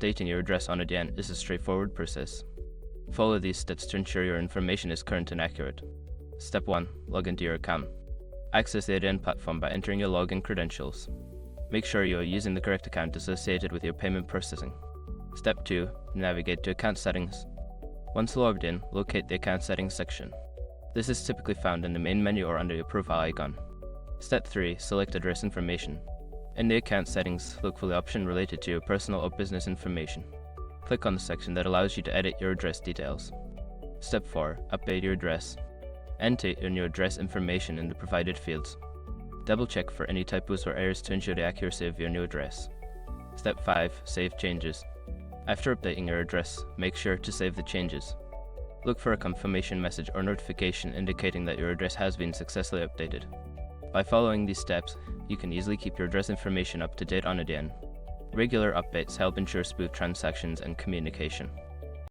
Updating your address on Adyen is a straightforward process. Follow these steps to ensure your information is current and accurate. Step 1. Log into your account. Access the Adyen platform by entering your login credentials. Make sure you are using the correct account associated with your payment processing. Step 2. Navigate to Account Settings. Once logged in, locate the Account Settings section. This is typically found in the main menu or under your profile icon. Step 3. Select Address Information. In the account settings, look for the option related to your personal or business information. Click on the section that allows you to edit your address details. Step 4. Update your address. Enter your new address information in the provided fields. Double-check for any typos or errors to ensure the accuracy of your new address. Step 5. Save changes. After updating your address, make sure to save the changes. Look for a confirmation message or notification indicating that your address has been successfully updated. By following these steps, you can easily keep your address information up to date on Adyen. Regular updates help ensure smooth transactions and communication.